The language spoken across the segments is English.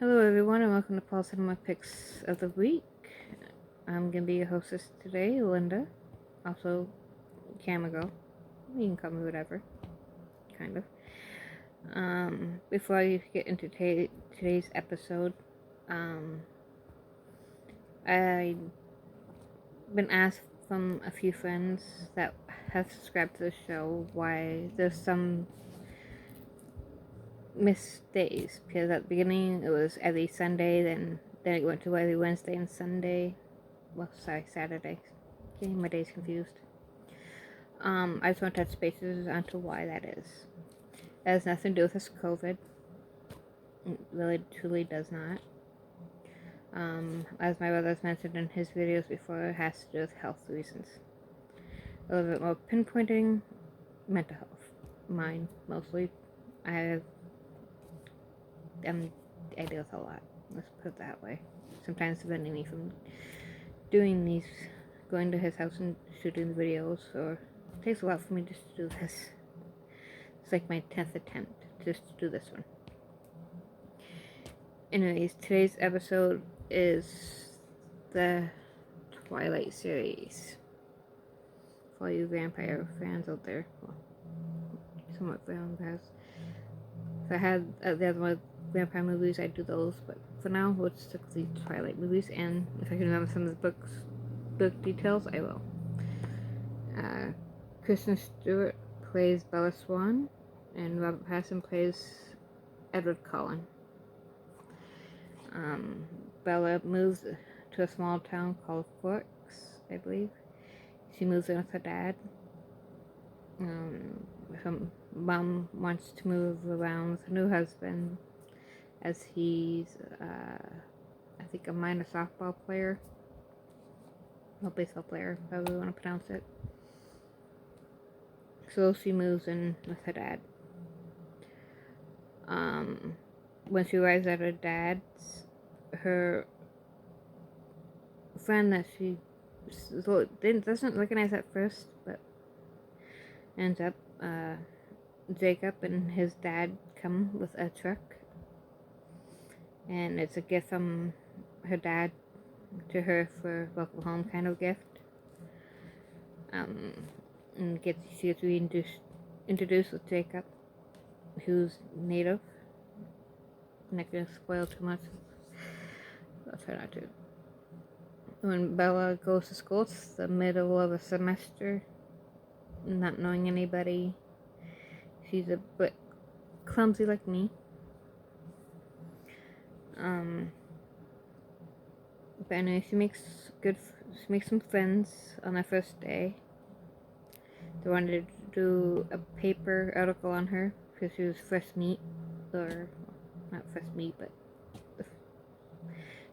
Hello everyone and welcome to Paul Cinema Picks of the Week. I'm going to be your hostess today, Linda. Also, Camago. You can call me whatever. Kind of. Before I get into today's episode, I've been asked from a few friends that have subscribed to the show why there's some missed days, because at the beginning it was every Sunday, then it went to every Wednesday and Sunday. Well, sorry, Saturday. Getting my days confused. I just want to touch bases onto why that is. It has nothing to do with this COVID. It really, truly does not. As my brother's mentioned in his videos before, it has to do with health reasons. A little bit more pinpointing, mental health. Mine, mostly. I deal with a lot. Let's put it that way. Sometimes preventing me from going to his house and shooting the videos, or it takes a lot for me just to do this. It's like my 10th attempt just to do this one. Anyways, today's episode is the Twilight series. For all you vampire fans out there, well, somewhat vampires. If I had the other one, vampire movies, I'd do those, but for now, let's stick to the Twilight movies, and if I can remember some of the book details, I will. Kristen Stewart plays Bella Swan, and Robert Pattinson plays Edward Cullen. Bella moves to a small town called Forks, I believe. She moves in with her dad. Her mom wants to move around with her new husband, as he's, I think, a minor softball player. Or baseball player, however you want to pronounce it. So she moves in with her dad. When she arrives at her dad's, her friend that she doesn't recognize at first, but ends up, Jacob and his dad come with a truck, and it's a gift from her dad to her for welcome home kind of gift. And she gets introduced with Jacob, who's native. I'm not gonna spoil too much. I'll try not to. When Bella goes to school, it's the middle of a semester, not knowing anybody. She's a bit clumsy like me. But anyway, she makes some friends on her first day. They wanted to do a paper article on her because she was fresh meat, or not fresh meat, but a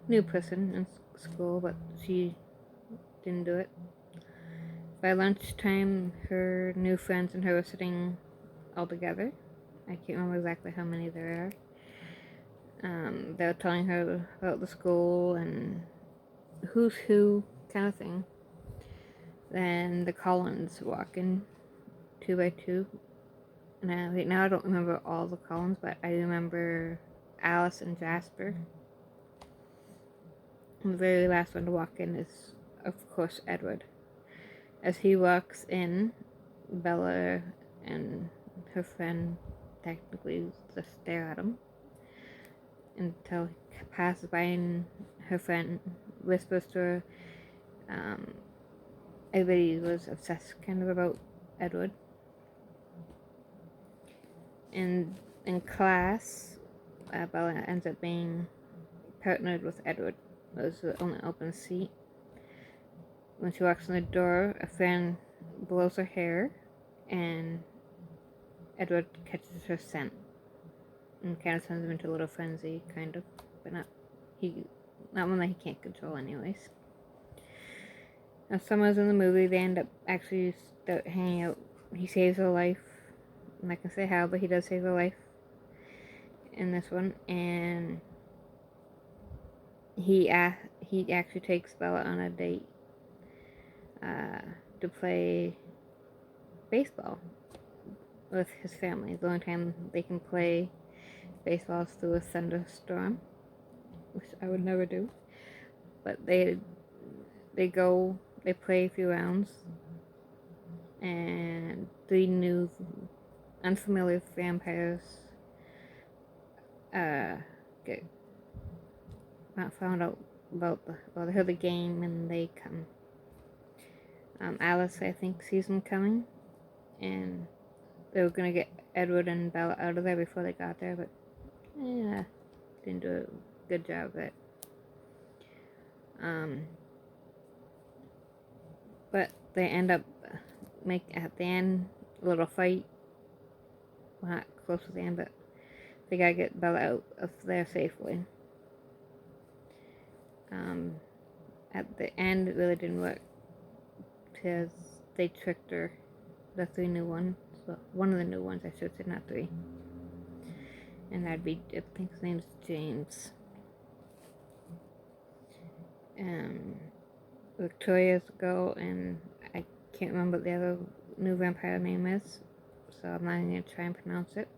new person in school, but she didn't do it. By lunchtime, her new friends and her were sitting all together. I can't remember exactly how many there are. They were telling her about the school and who's who kind of thing. Then the Collins walk in 2 by 2. Now I don't remember all the Collins, but I remember Alice and Jasper. And the very last one to walk in is, of course, Edward. As he walks in, Bella and her friend technically just stare at him until he passes by, and her friend whispers to her, everybody was obsessed kind of about Edward. And in class, Bella ends up being partnered with Edward. It was the only open seat. When she walks in the door, a fan blows her hair, and Edward catches her scent and kind of turns him into a little frenzy, kind of, but not one that he can't control, anyways. Now, somewhere in the movie, they end up actually start hanging out. He saves her life. I'm not gonna say how, but he does save her life in this one, and he actually takes Bella on a date to play baseball with his family. The only time they can play baseball is through a thunderstorm. which I would never do. But they play a few rounds, and 3 new unfamiliar vampires get found out about they heard the game, and they come. Alice, I think, sees them coming, and they were gonna get Edward and Bella out of there before they got there, but yeah, didn't do a good job of it. But they end up at the end a little fight. Well, not close to the end, but they gotta get Bella out of there safely. At the end, it really didn't work because they tricked her. The 3 new ones. So one of the new ones, I should say, not 3. And that'd be, I think his name's James. Victoria's go, and I can't remember what the other new vampire name is, so I'm not even gonna try and pronounce it.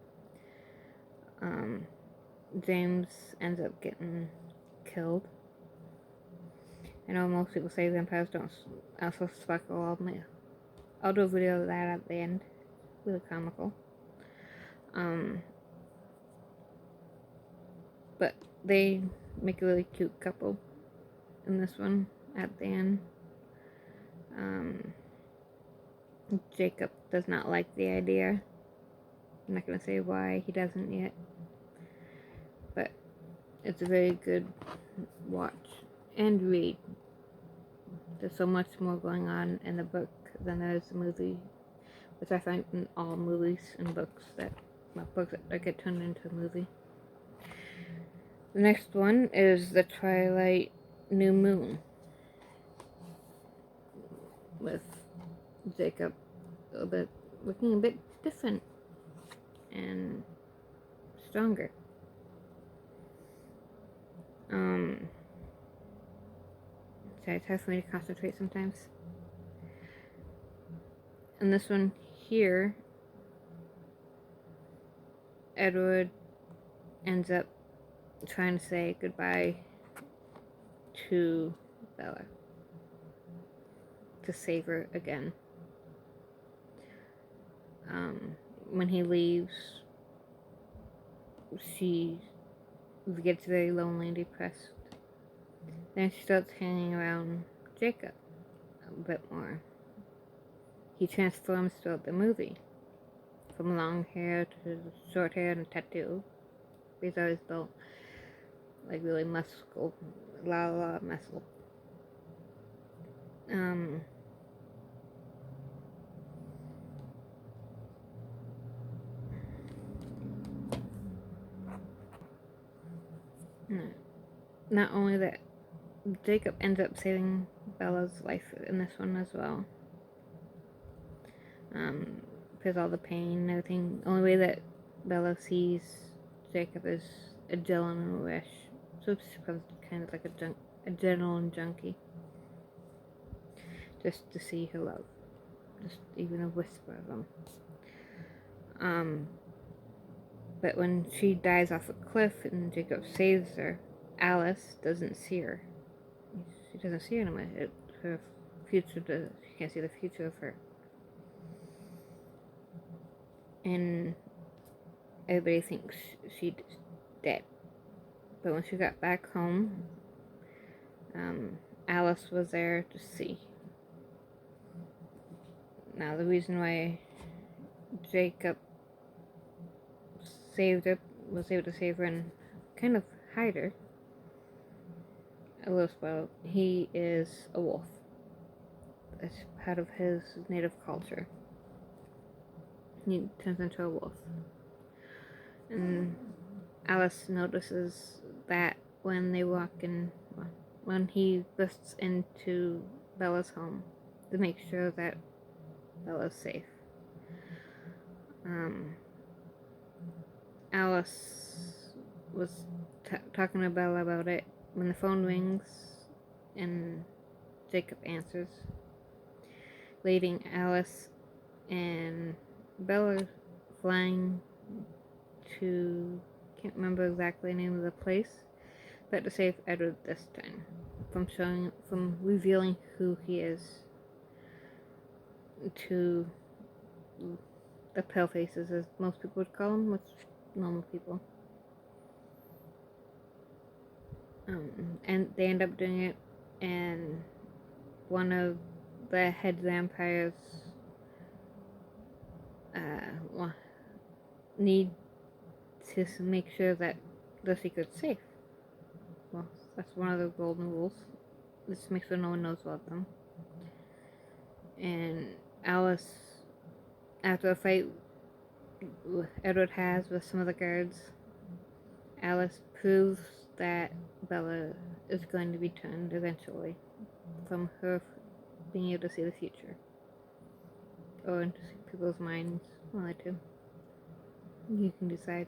James ends up getting killed. I know most people say vampires don't also sparkle all me. I'll do a video of that at the end. Really comical. But they make a really cute couple in this one at the end. Jacob does not like the idea. I'm not gonna say why he doesn't yet, but it's a very good watch and read. There's so much more going on in the book than there is the movie, which I find in all movies and books that get turned into a movie. The next one is the Twilight New Moon, with Jacob looking a bit different and stronger. Sorry, it's hard for me to concentrate sometimes. And this one here, Edward ends up trying to say goodbye to Bella to save her again. When he leaves, she gets very lonely and depressed. Then she starts hanging around Jacob a bit more. He transforms throughout the movie, from long hair to short hair and tattoo. He's always built like really muscle, a lot of muscle. Not only that, Jacob ends up saving Bella's life in this one as well. Because all the pain and everything, the only way that Bella sees Jacob is adrenaline rush. So she becomes kind of like a adrenaline junkie. Just to see her love. Just even a whisper of them. But when she dies off a cliff and Jacob saves her, Alice doesn't see her. She doesn't see her anymore. Her future, she can't see the future of her. And everybody thinks she's dead. But when she got back home, Alice was there to see. Now, the reason why Jacob was able to save her and kind of hide her, a little spoiled, he is a wolf. That's part of his native culture. He turns into a wolf. And Alice notices that when when he busts into Bella's home to make sure that Bella's safe. Alice was talking to Bella about it when the phone rings and Jacob answers, leading Alice and Bella flying to, can't remember exactly the name of the place, but to save Edward this time from revealing who he is to the palefaces, as most people would call them, which normal people. And they end up doing it, and one of the head vampires need to make sure that the secret's safe. Well, that's one of the golden rules. Just make sure no one knows about them. And Alice, after a fight Edward has with some of the guards, Alice proves that Bella is going to be turned eventually from her being able to see the future. Or into people's minds. Well, I do. You can decide.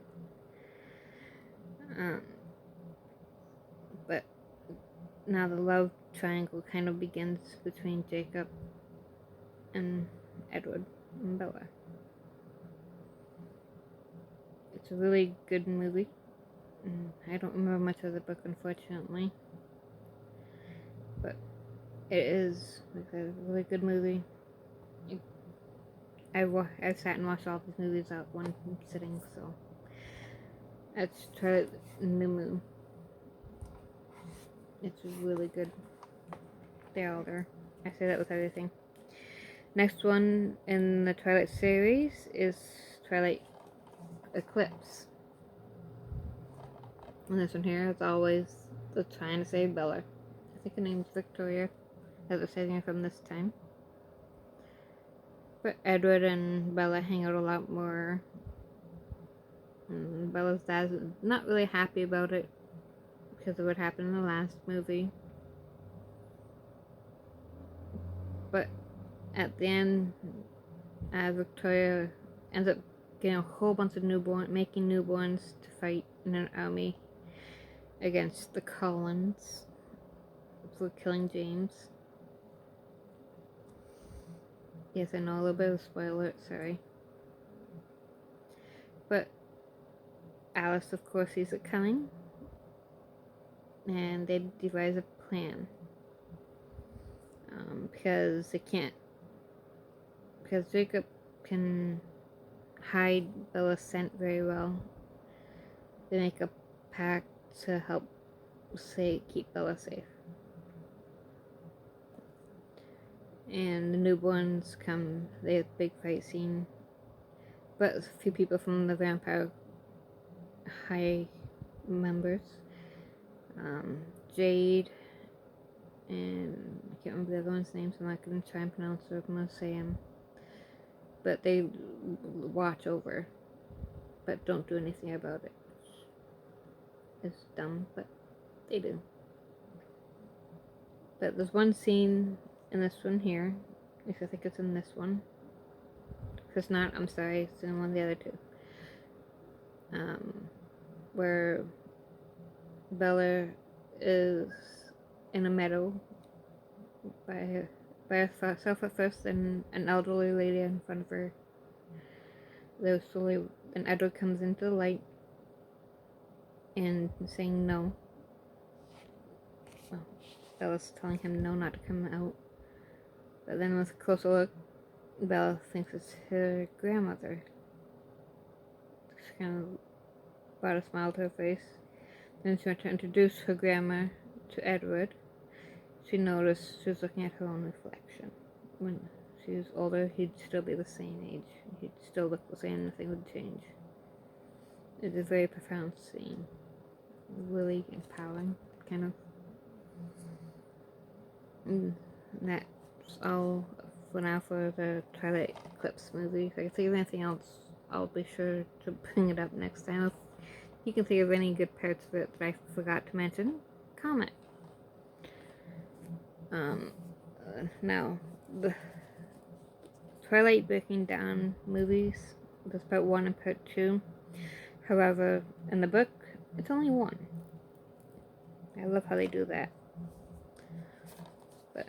But now the love triangle kind of begins between Jacob and Edward and Bella. It's a really good movie. I don't remember much of the book, unfortunately. But it is like a really good movie. I sat and watched all these movies at one sitting, so let's try New Moon. It's really good. They're all there. I say that with everything. Next one in the Twilight series is Twilight Eclipse. And this one here is always the trying to save Bella. I think her name's Victoria, as we're saving her from this time. But Edward and Bella hang out a lot more. And Bella's dad's not really happy about it because of what happened in the last movie. But at the end, Victoria ends up getting a whole bunch of making newborns to fight in an army against the Cullens for killing James. Yes, I know, a little bit of a spoiler, sorry. But Alice, of course, sees it coming, and they devise a plan. Because Jacob can hide Bella's scent very well. They make a pact to help keep Bella safe. And the newborns come, they have a big fight scene. But a few people from the vampire high members, Jade, and I can't remember the other one's name, so I'm not going to try and pronounce it. I'm going to say him. But they watch over, but don't do anything about it. It's dumb, but they do. But there's one scene in this one here, at least I think it's in this one. If it's not, I'm sorry, it's in one of the other two. Where Bella is in a meadow by herself at first, and an elderly lady in front of her. And Edward comes into the light and saying no. Well, Bella's telling him no, not to come out. But then with a closer look, Bella thinks it's her grandmother. She kind of brought a smile to her face. Then she went to introduce her grandma to Edward. She noticed she was looking at her own reflection. When she was older, he'd still be the same age. He'd still look the same, nothing would change. It's a very profound scene. Really empowering, kind of. And that's all for now for the Twilight Eclipse movie. If I can think of anything else, I'll be sure to bring it up next time. If you can think of any good parts of it that I forgot to mention, comment. Now, the Twilight Breaking Down movies, there's part 1 and part 2. However, in the book, it's only 1. I love how they do that. But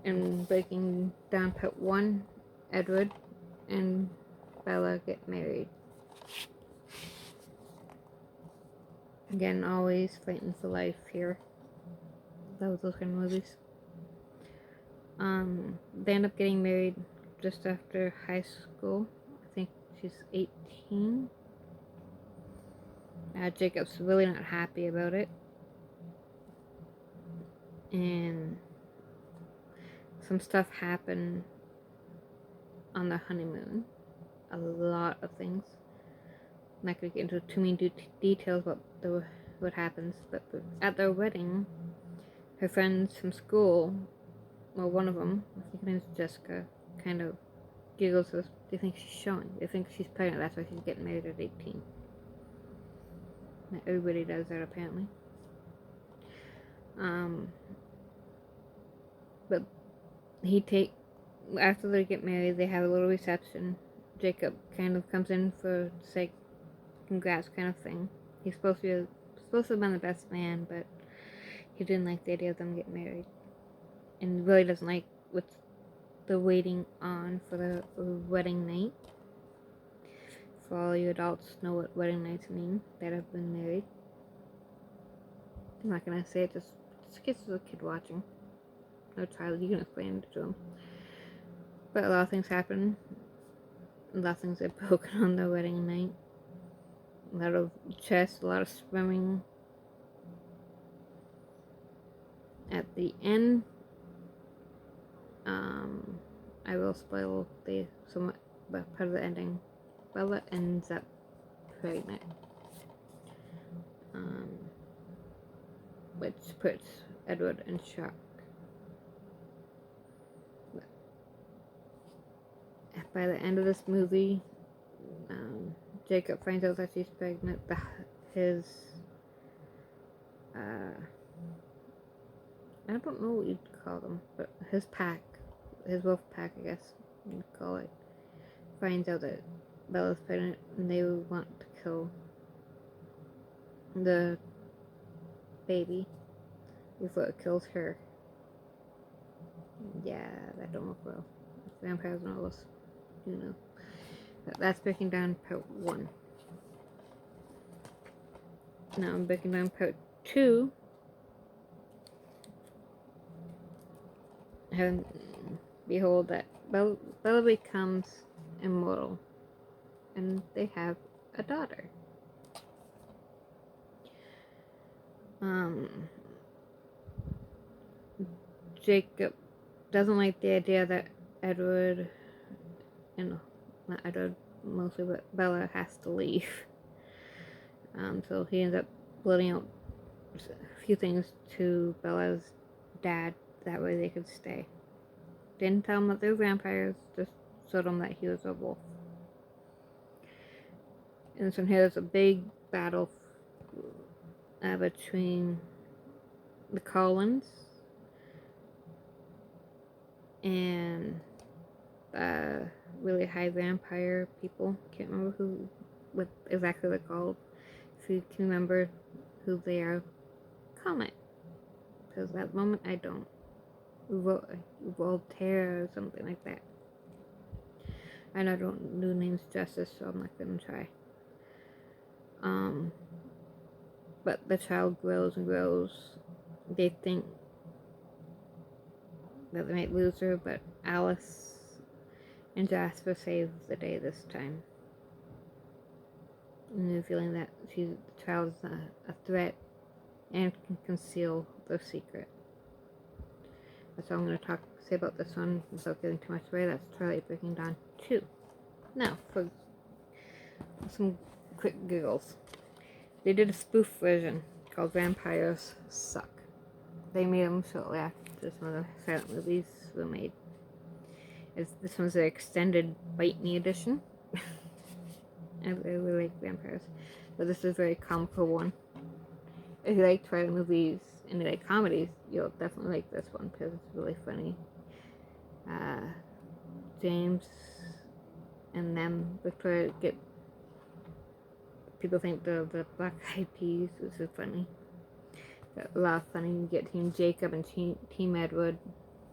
in Breaking Down part 1, Edward and Bella get married. Again, always fighting for life here. Those kind of movies. They end up getting married just after high school. I think she's 18. Jacob's really not happy about it. And some stuff happened on the honeymoon. A lot of things. I'm not going to get into too many details about what happens, but at their wedding, her friends from school, well, one of them, I think her name's Jessica, kind of giggles. They think she's showing. They think she's pregnant. That's why she's getting married at 18. Everybody does that apparently. But after they get married, they have a little reception. Jacob kind of comes in for say congrats kind of thing. He's supposed to have been the best man, but he didn't like the idea of them getting married, and really doesn't like what's the waiting on for the wedding night. For all you adults know what wedding nights mean that have been married. I'm not gonna say it, just kids as a kid watching. No child, you can explain it to them. But a lot of things happen. A lot of things are broken on the wedding night. A lot of chess, a lot of swimming. At the end, I will spoil somewhat part of the ending. Bella ends up pregnant, which puts Edward in shock. But by the end of this movie, Jacob finds out that she's pregnant. His I don't know what you'd call them, but his wolf pack, I guess you'd call it, finds out that Bella's pregnant, and they want to kill the baby before it kills her. Yeah, that don't look well. Vampires and all this, you know. That's breaking down part 1. Now I'm breaking down part 2. And behold that Bella becomes immortal, and they have a daughter. Jacob doesn't like the idea that Edward, not Edward mostly, but Bella has to leave. So he ends up blurting out a few things to Bella's dad, that way they could stay. Didn't tell him that they were vampires, just told him that he was a wolf. And so here's a big battle between the Collins and really high vampire people. Can't remember what exactly they're called. If you can remember who they are, comment. Because at the moment I don't. Voltaire or something like that. And I don't do names justice, so I'm not gonna try. But the child grows and grows. They think that they might lose her, but Alice and Jasper save the day this time. And they're feeling that the child is a threat and can conceal their secret. That's all I'm going to say about this one without giving too much away. That's Twilight Breaking Dawn 2. Now, for some quick giggles. They did a spoof version called Vampires Suck. They made them shortly after some of the silent movies were made. This one's the extended Bite Me edition. I really like vampires. But this is a very comical one. If you like Twilight movies and you like comedies, you'll definitely like this one because it's really funny. James and them, Victoria, people think the Black Eyed Peas, which is funny. Got a lot of funny. You get Team Jacob and Team Edward,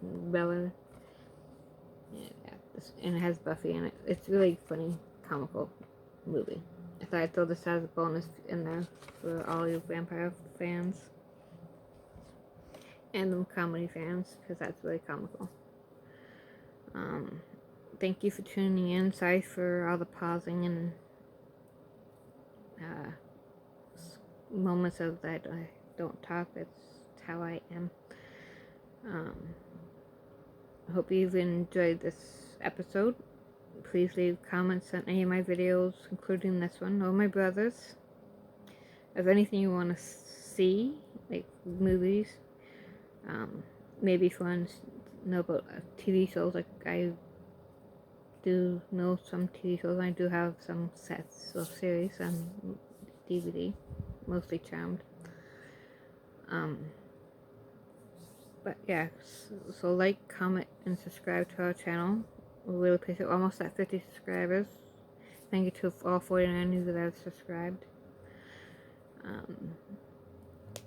and Bella. Yeah, and it has Buffy in it. It's really funny, comical movie. I thought I'd throw this as a bonus in there for all you vampire fans and the comedy fans, because that's really comical. Thank you for tuning in. Sorry for all the pausing and moments of that I don't talk. It's how I am. I hope you've enjoyed this episode. Please leave comments on any of my videos, including this one, or my brother's. Of anything you want to see, like movies, maybe if you want to know about TV shows, like I do know some TV shows. I do have some sets or series on DVD, mostly Charmed. But yeah, so like, comment, and subscribe to our channel. We really appreciate it. Almost at 50 subscribers. Thank you to all 49 of you that have subscribed.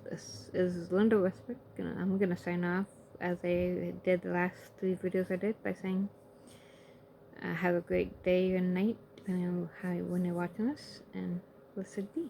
This is Linda Westbrook, and I'm gonna sign off as I did the last 3 videos I did by saying, have a great day or night, depending on when you're watching this, and blessed be.